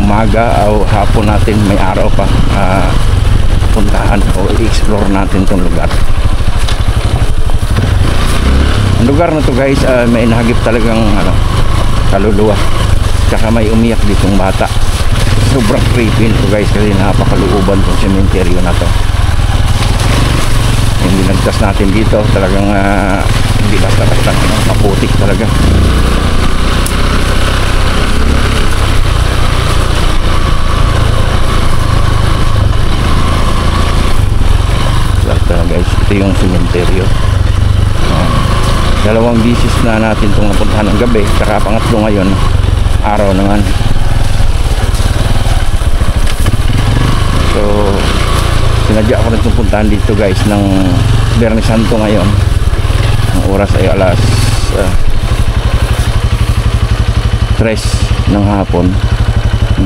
umaga o hapon natin may araw pa, puntahan o i-explore natin tong lugar. Ang lugar na to guys, may nahagip talagang kaluluwa, tsaka may umiyak ditong bata. Sobrang creepy nito guys, kasi napakalooban tong cementerio na to. Yung binagtas natin dito talagang hindi basta-basta, maputik talaga. Guys, ito yung cementerio. Dalawang bisis na natin itong napuntahan ng gabi, saka pangatlo ngayon araw naman. So sinadya ako rin itong puntahan dito guys ng Biyernes Santo ngayon. Ang oras ay alas 3 ng hapon.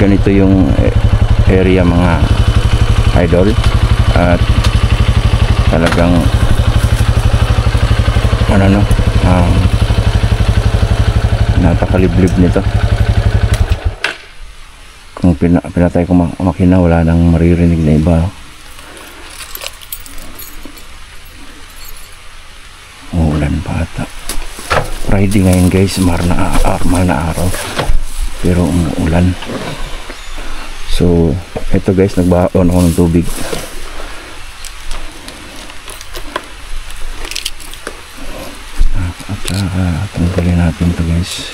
Ganito yung area mga idol, at talagang napakaliblib nito. Kung pinatay ko makina, wala nang maririnig na iba. Uulan pa ata. Friday ngayon guys, mahal na araw, pero umuulan. So eto guys, nagbaon ako ng tubig. Tanggalin natin to guys.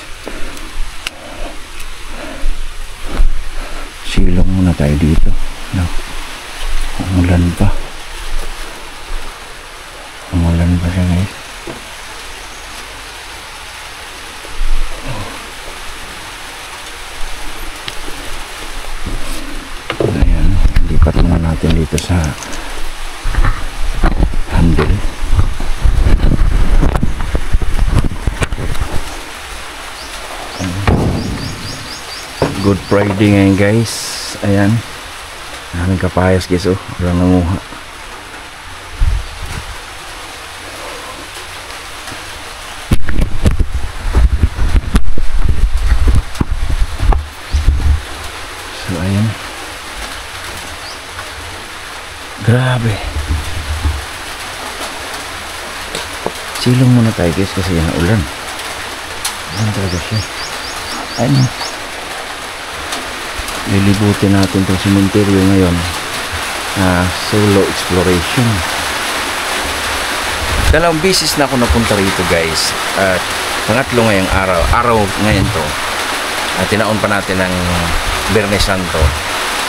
Silong muna tayo dito. Umulan pa siya guys. Ayan, lipat muna natin dito sa handle. Good Friday ngayon guys. Ayan, daming kapayas guys. Walang nanguha. So ayan, grabe. Silong muna tayo guys kasi yan ang ulan. Ulan talaga siya. Ayan, lilibutin natin itong cementerio ngayon. Solo exploration. Dalawang bisis na ako napunta rito guys, at pangatlo ngayong araw ngayon to. At tinaon pa natin ng Biyernes Santo.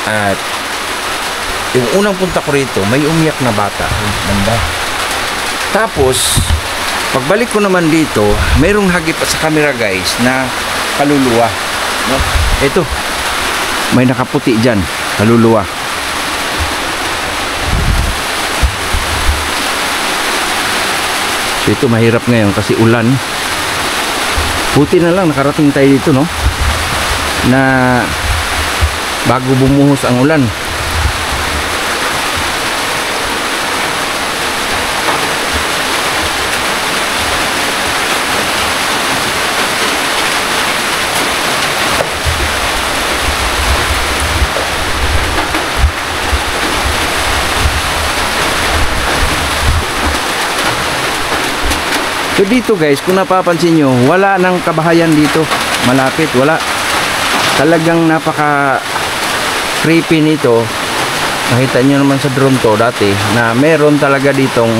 At yung unang punta ko rito, may umiyak na bata. Ganda. Tapos pagbalik ko naman dito, mayroong hagip sa camera guys na kaluluwa, no? Ito, may nakaputi dyan, kaluluwa. So ito mahirap ngayon kasi ulan. Buti na lang nakarating tayo dito, no, na bago bumuhos ang ulan. So dito guys, kung napapansin nyo, wala nang kabahayan dito malapit, wala. Talagang napaka creepy nito. Nakita nyo naman sa drone to dati na meron talaga ditong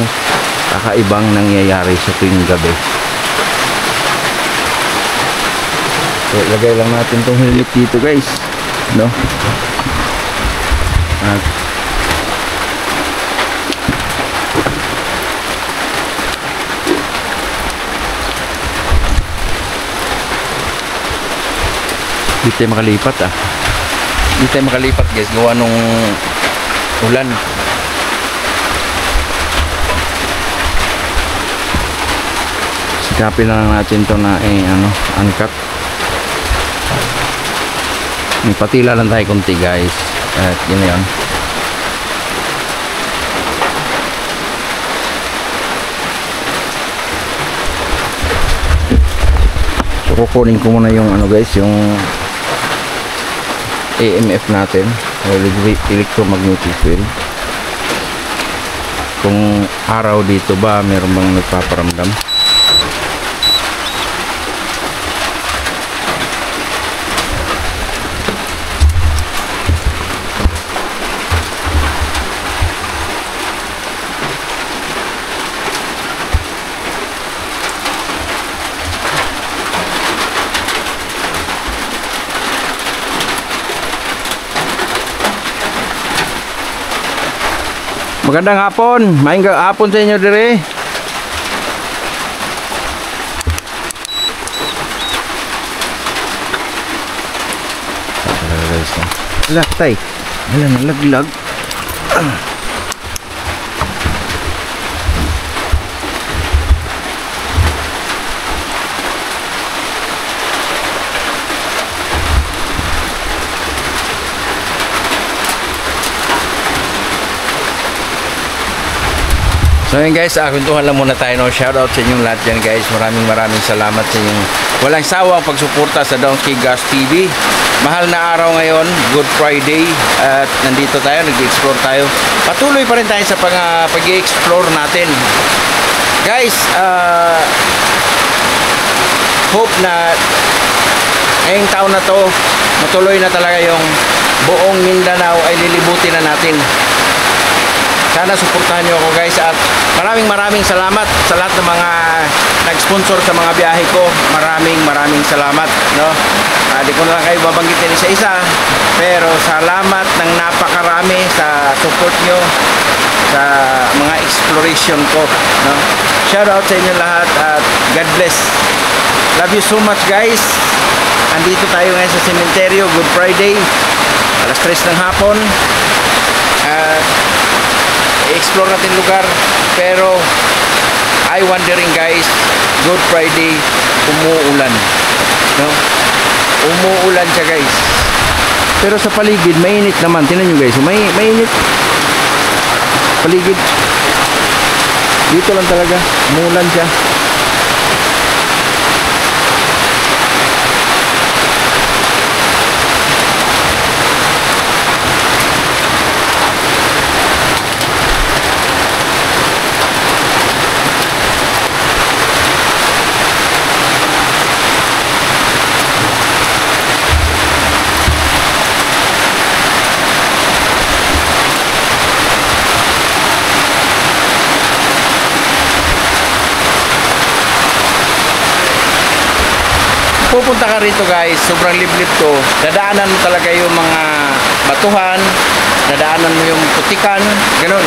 kakaibang nangyayari sa tuwing gabi. So lagay lang natin tong helmet dito guys, no? At di tayo makalipat di tayo makalipat guys, gawa nung ulan. Sikapin na lang natin to na angkat. May patila lang tayo konti guys, at yun yan. So kukunin ko muna yung guys, yung EMF natin, electromagnetic field. Kung araw dito ba meron bang nagpaparamdam. Magandang hapon, maayong hapon sa inyo dire. Wala tay, wala nalaglag. So yun guys, kwentuhan lang muna tayo, no? Shout out sa inyong lahat dyan guys. Maraming salamat sa inyong walang sawang pagsuporta sa Donkey Gas TV. Mahal na araw ngayon, Good Friday, at nandito tayo, nag-explore tayo. Patuloy pa rin tayo sa pag-explore natin. Guys, hope na ngayong taon na to, matuloy na talaga yung buong Mindanao ay lilibutin na natin. Sana suportahan nyo ako guys, at maraming salamat sa lahat ng mga nag-sponsor sa mga biyahe ko. Maraming salamat, no? Di ko na lang kayo babanggitin isa-isa, pero salamat ng napakarami sa support nyo sa mga exploration ko, no? Shout out sa inyo lahat at God bless. Love you so much guys. Andito tayo ngayon sa sementeryo, Good Friday, alas 3 ng hapon. I-explore natin lugar, pero I wondering guys, Good Friday, umuulan, no? Umuulan siya guys, pero sa paligid mainit naman. Tingnan nyo guys, mainit paligid. Dito lang talaga umuulan siya. Pupunta ka rito guys, sobrang liblib to. Dadaanan mo talaga yung mga batuhan, dadaanan mo yung putikan, ganun.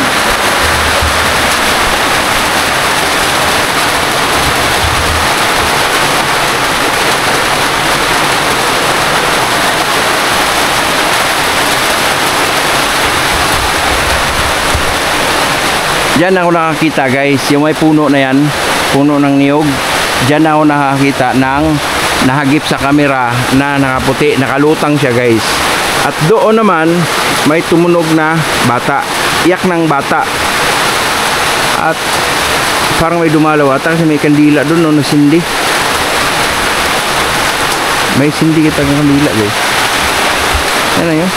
Diyan ako nakakita guys, yung may puno na yan, puno ng niyog. Diyan ako nakakita ng nahagip sa kamera na nakaputi, nakalutang siya guys. At doon naman may tumunog na bata, iyak ng bata, at parang may dumalaw at kasi may kandila doon, no, nasindi. May sindi kita ng kandila guys. Yan na yun.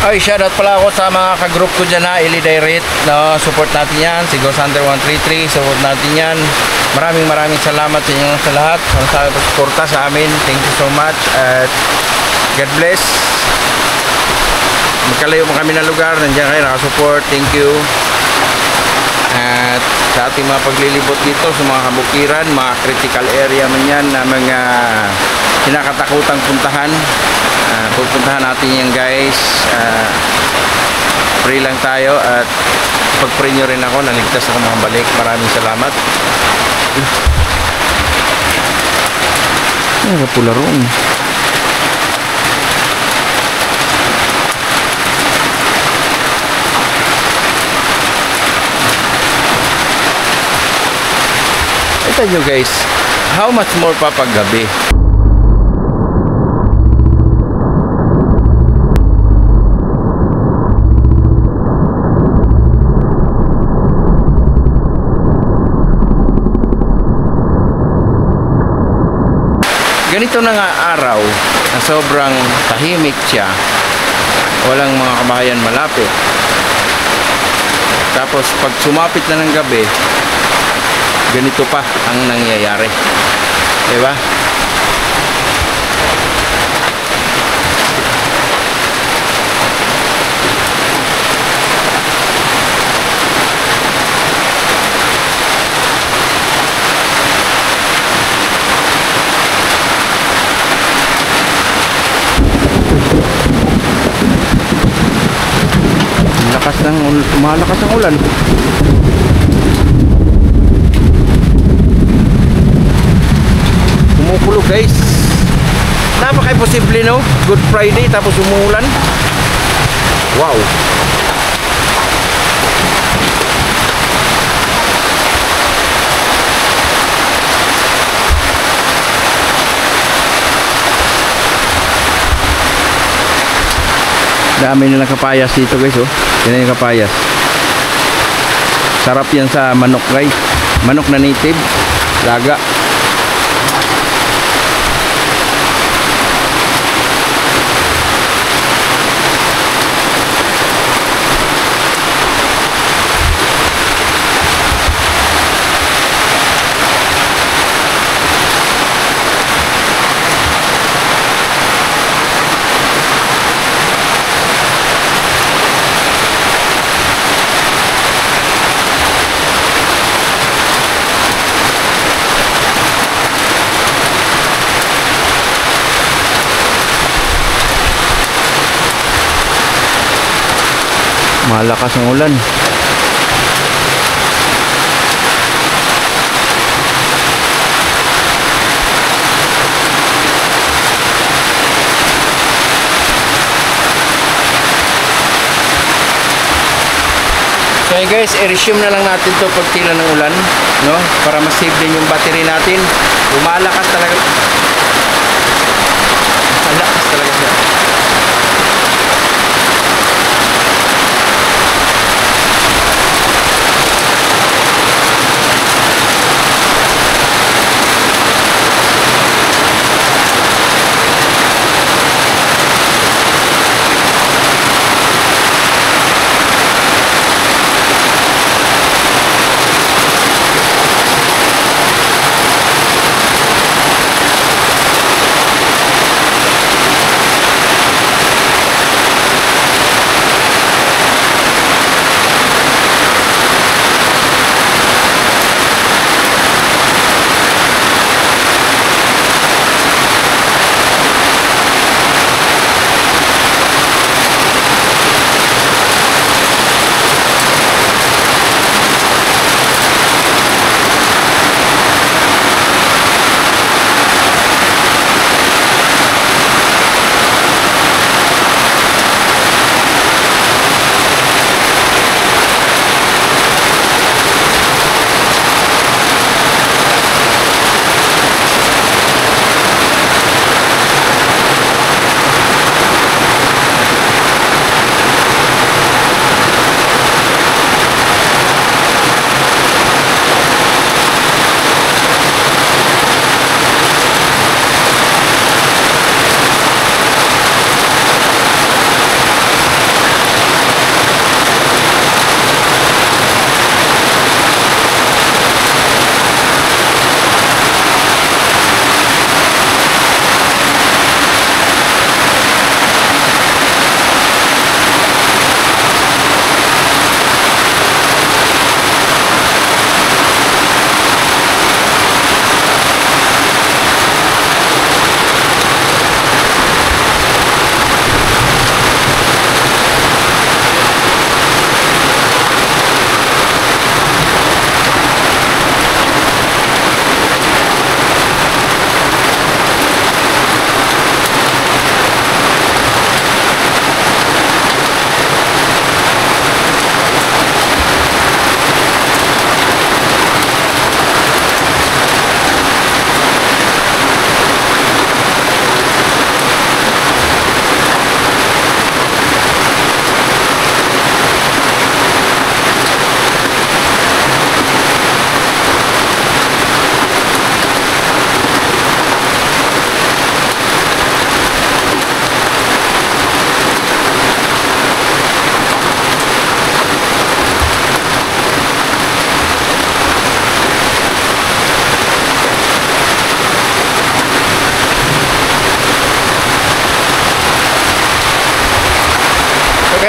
Ay, shoutout pala ako sa mga ka-group ko dyan na Ili Direct, no? Support natin yan, si Gosander 133, support natin yan. Maraming salamat sa inyo sa lahat sa pagsuporta sa amin. Thank you so much at God bless. Magkalayo mo kami ng lugar, nandiyan kayo nakasupport, thank you. At sa ating mga paglilibot dito sa mga kabukiran, mga critical area man yan na mga kinakatakutang puntahan, pupuntahan natin yan guys. Pray lang tayo at pag-pray nyo rin ako, naligtas ako makabalik. Maraming salamat. Nakapula roon. Ito nyo guys, how much more pa paggabi? Ganito na nga araw na sobrang tahimik siya, walang mga kabayan malapit. Tapos pag sumapit na ng gabi, ganito pa ang nangyayari, diba? Malakas ang ulan. Kumukulo guys. Napaka-imposible no? Good Friday tapos umuulan. Wow. Dami nilang kapayas dito guys oh. Yan yung kapayas. Sarap yan sa manok guys. Manok na native. Laga. Malakas ang ulan. So hey guys, i-resume na lang natin to pagtila ng ulan, no? Para ma-save din yung battery natin. Lumalakas talaga. Malakas talaga siya.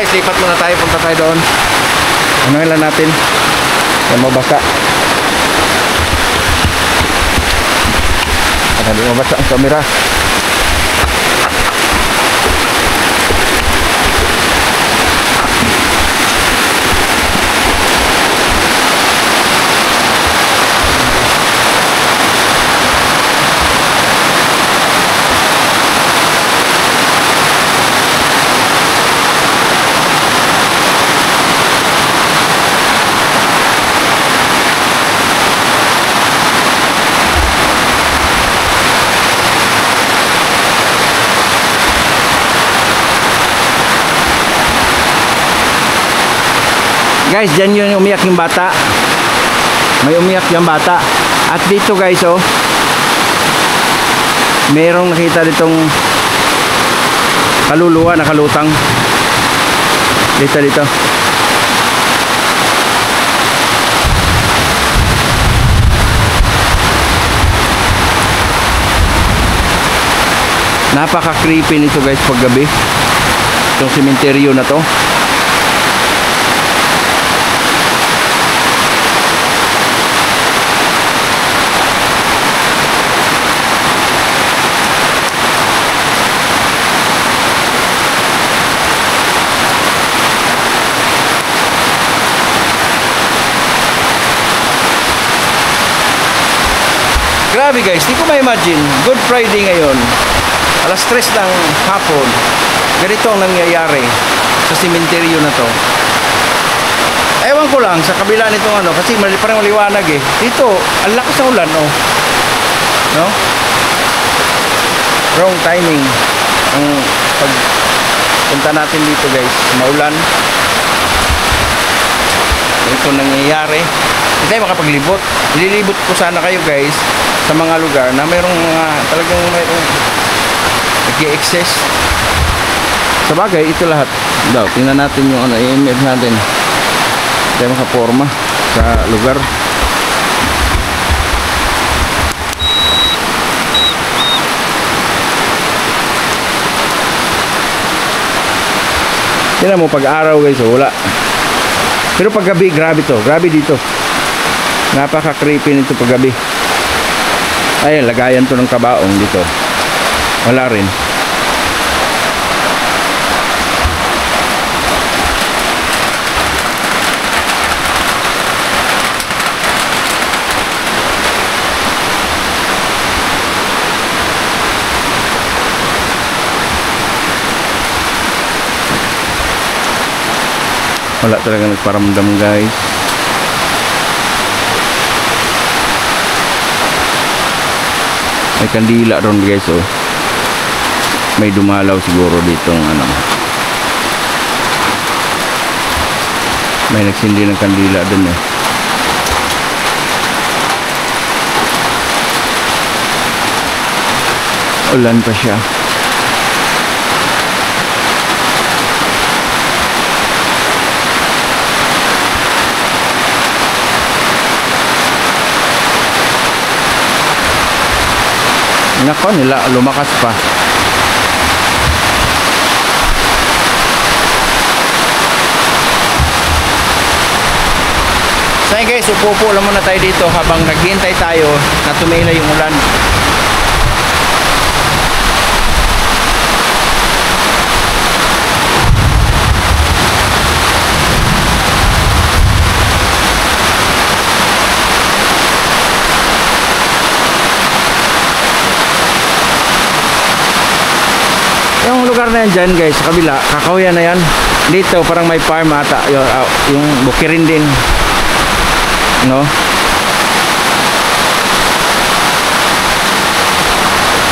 guys, lipat muna tayo, punta tayo doon. Ano lang natin? Yan mabasa. Hindi mabasa ang kamera. Guys, dyan yun umiyak yung bata. May umiyak yung bata. At dito guys, oh, merong nakita ditong kaluluwa na kalutang. Dito. Napaka-creepy nito guys pag gabi. Itong sementeryo na to. Grabe guys, di ko ma-imagine. Good Friday ngayon. Alas 3 ng hapon. Ganito ang nangyayari sa sementeryo na to. Ewan ko lang sa kabila nitong ano, kasi parang maliwanag eh. Dito, ang lakas ng ulan, oh. No? Wrong timing. Ang pagpunta natin dito guys, maulan. Ito nangyayari. Hindi tayo makapaglibot. Ililibot ko sana kayo guys sa mga lugar na mayroong talagang mayroong nag-i-excess. Sa bagay, ito lahat daw. Tingnan natin yung ano, i-image natin. Hindi tayo makaporma sa lugar. Tingnan mo, pag-araw guys, wala. Pero pag gabi, grabe to. Grabe dito. Napaka-creepy nito pag gabi. Ayan, lagayan to ng kabaong dito. Wala rin. Wala talaga nagparamdam guys. May kandila ron guys, oh. May dumalaw siguro ditong ano. May nagsindi ng kandila dun eh. Ulan pa siya. Nako, nila lumakas pa. So guys, upo-upo lang muna tayo dito habang naghihintay tayo na tumila yung ulan. Yung lugar na yan dyan guys, sa kabila, kakahuyan na yan. Dito parang may farm ata, yung bukirin din, no?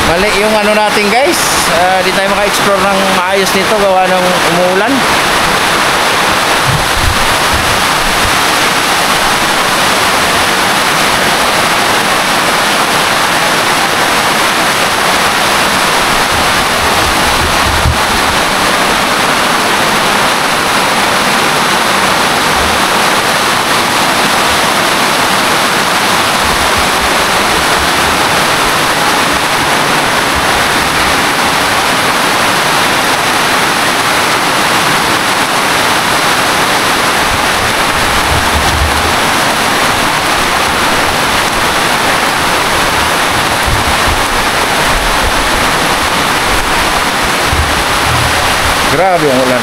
Mali yung ano natin guys, di tayo maka-explore ng maayos nito gawa ng umuulan. Grabe ang ulan.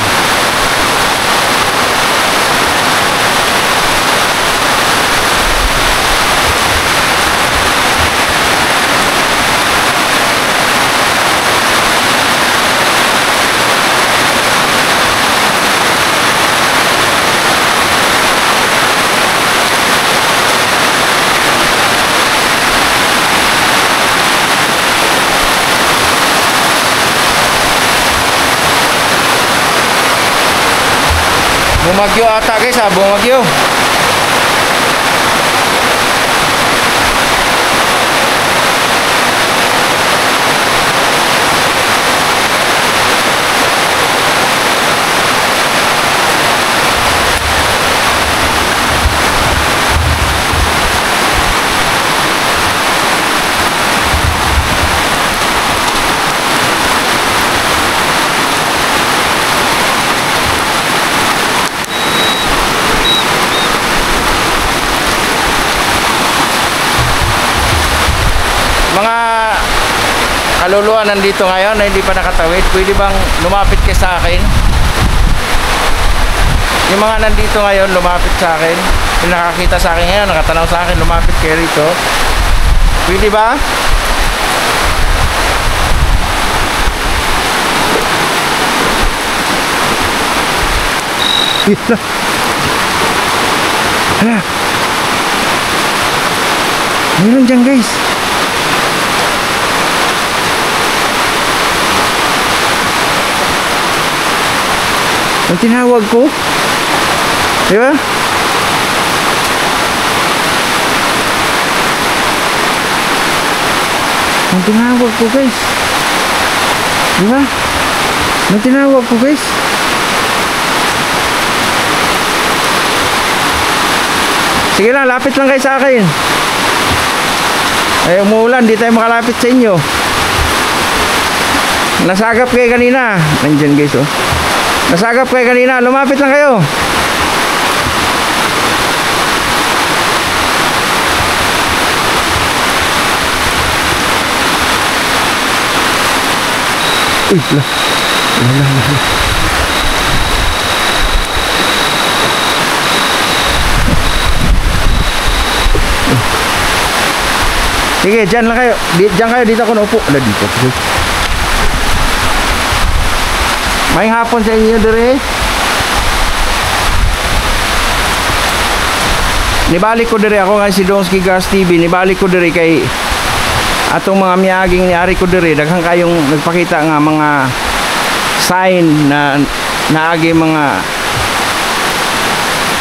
Bumagyo ata guys ha, bumagyo. Mga kaluluwa nandito ngayon na hindi pa nakatawid, pwede bang lumapit kayo sa akin? Yung mga nandito ngayon, lumapit sa akin. Yung nakakita sa akin ngayon, nakatanaw sa akin, lumapit kayo rito. Pwede ba? Hala. Mayroon dyan guys. Ang tinawag ko, di ba? Ang tinawag ko guys, di ba? Ang tinawag ko guys. Sige lang, lapit lang kayo sa akin. Ay, umuulan, di tayo makalapit sa inyo. Nasagap kayo kanina. Nandyan guys oh. Nasagap kayo kanina, lumapit lang kayo. Uy, lah. Sige, dyan lang kayo. Dyan kayo, dito ako naupo. Ala, dito. Maayong hapon sa inyo dire. Nibalik ko dire ako nga si Donski Gas TV. Nibalik ko dire kay atong mga miyaging ni Ari ko dire. Daghang kayong nagpakita nga mga sign na naagi mga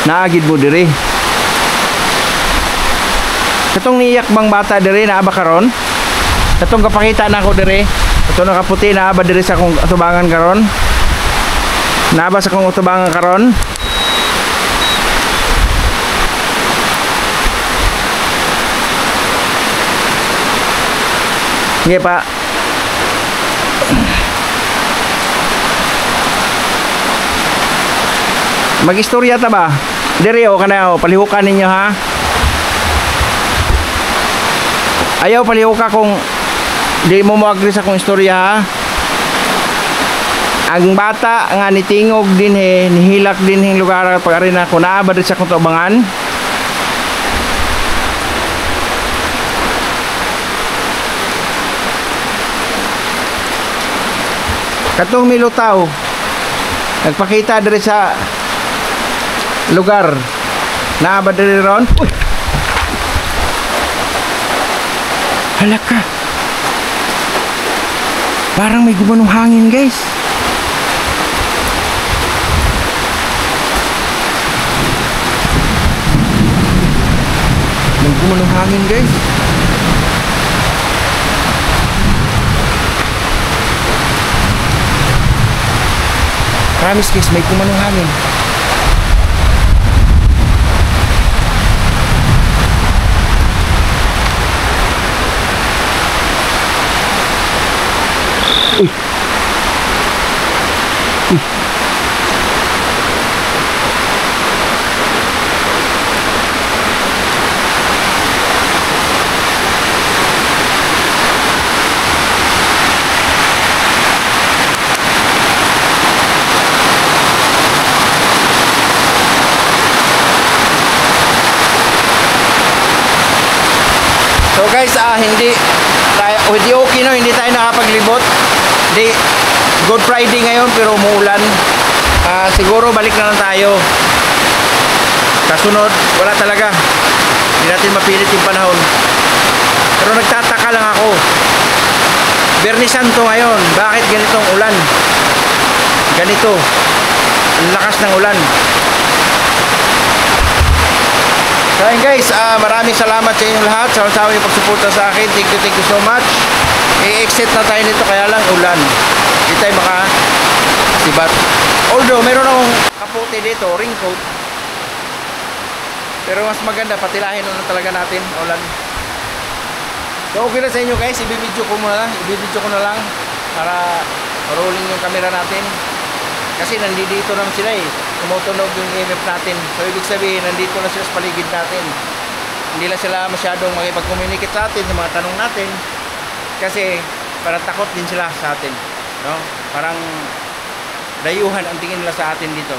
naagid mo dire. Katong niyak bang bata dire na aba karon? Katong kapakita na ako dire. Katong nakaputi na aba dire sa akong atubangan karon. Nabasa kong utubangan karon. Sige pa. Mag-istorya ta ba? Diri o kana o palihukan ninyo ha. Ayaw palihuka kung di mo agree sa kong istorya ha. Ang bata nga nitingog din nihilak din hing lugar pag arena ko naabad sa kong tubangan. Katong milutaw nagpakita diri sa lugar naabad diri ron. Uy! Halaka. Parang may gumanong hangin guys. Gumanong hangin guys. Promise guys, may gumanong hangin. Uy. Uy. So guys, hindi okay no, hindi tayo nakapaglibot. Hindi, Good Friday ngayon pero umuulan. Siguro balik na lang tayo. Kasunod, wala talaga. Hindi natin mapilit yung panahon. Pero nagtataka lang ako. Biyernes Santo ngayon, bakit ganitong ulan? Ganito. Ang lakas ng ulan. So ayun guys, maraming salamat sa inyong lahat. Sama-sama yung pagsuporta sa akin. Thank you so much. I-exit na tayo nito kaya lang ulan. Hindi tayo makasibat. Although meron akong kaputi dito, raincoat. Pero mas maganda, patilahin na talaga natin ulan. So okay na sa inyo guys, ibibidyo ko na lang para rolling yung camera natin. Kasi nandito naman sila tumutunog yung EMF natin. So ibig sabihin, nandito na sila sa paligid natin. Hindi lang sila masyadong makipag-communicate sa atin sa mga tanong natin. Kasi parang takot din sila sa atin, no? Parang dayuhan ang tingin nila sa atin dito.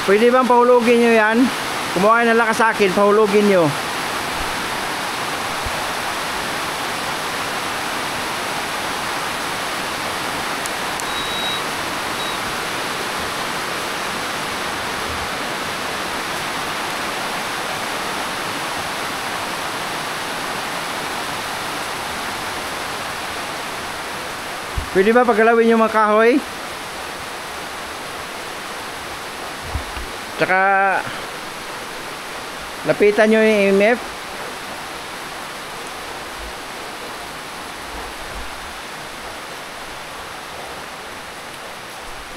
Pwede bang pahulugin nyo yan? Kumuha ng lakas sa akin, pahulugin nyo. Pwede ba paggalawin yung mga kahoy? Tsaka lapitan nyo yung EMF.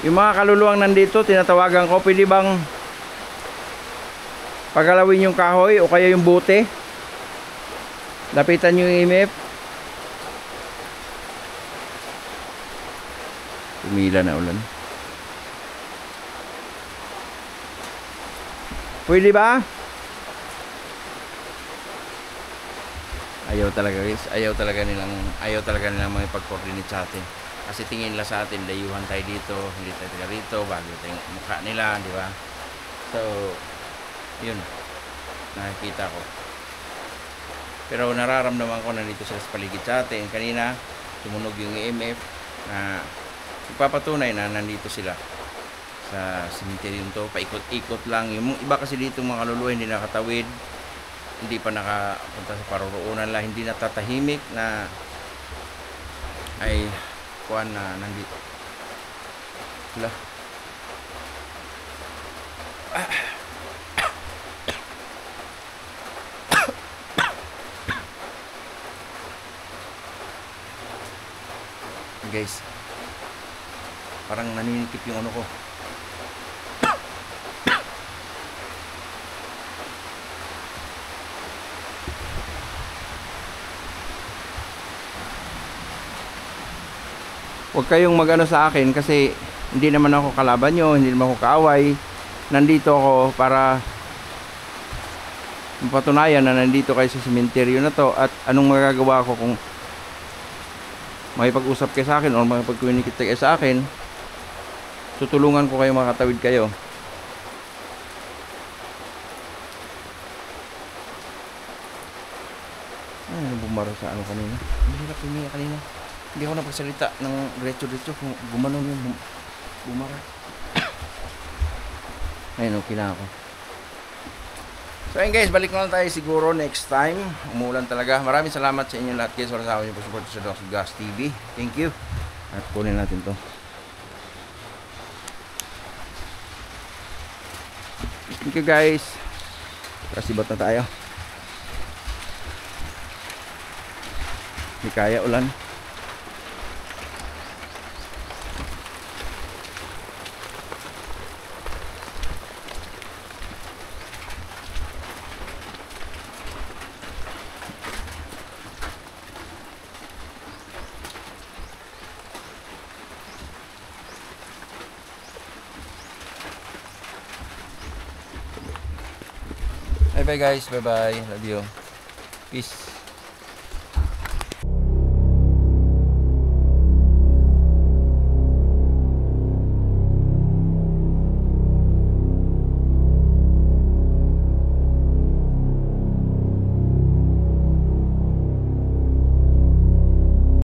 Yung mga kaluluwang nandito, tinatawagan ko, pwede bang pagalawin yung kahoy o kaya yung bote? Lapitan nyo yung EMF. Umila na ulan. Pwede ba? Ayaw talaga guys. Ayaw talaga nilang makipag-coordinate sa atin. Kasi tingin nila sa atin, dayuhan tayo dito, hindi tayo taga rito, bago tayo mukha nila, di ba? So, yun. Nakikita ko. Pero nararamdaman ko na dito sila sa paligid sa atin. Kanina, tumunog yung EMF na ipapatunay na nandito sila sa cemetery to, paikot-ikot lang. Yung iba kasi dito mga kaluluwa hindi nakatawid, hindi pa nakapunta sa paroroonan lang, hindi natatahimik na ay kuan na nandito. Wala. Guys, parang naninikip yung ano ko. Huwag kayong magano sa akin kasi hindi naman ako kalaban nyo, hindi naman ako kaaway. Nandito ako para mapatunayan na nandito kayo sa sementeryo na to, at anong magagawa ko kung makipag-usap kayo sa akin o makipag-communicate kayo sa akin, tutulungan ko kayo, makatawid kayo. Ano bumaro sa ano kanina? Hindi na kanina. Hindi ako napagsalita ng diretso-diretso kung gumanon yung Bumara. Ayun, okay na ako. So ayun guys, balik na lang tayo siguro next time. Umuulan talaga. Maraming salamat sa inyo lahat guys. Para sa akin yung support sa Dr. Gas TV. Thank you. At kunin natin to. Thank you guys. Kasibot na tayo. Hindi kaya ulan. Bye bye guys. Bye bye. Love you. Peace.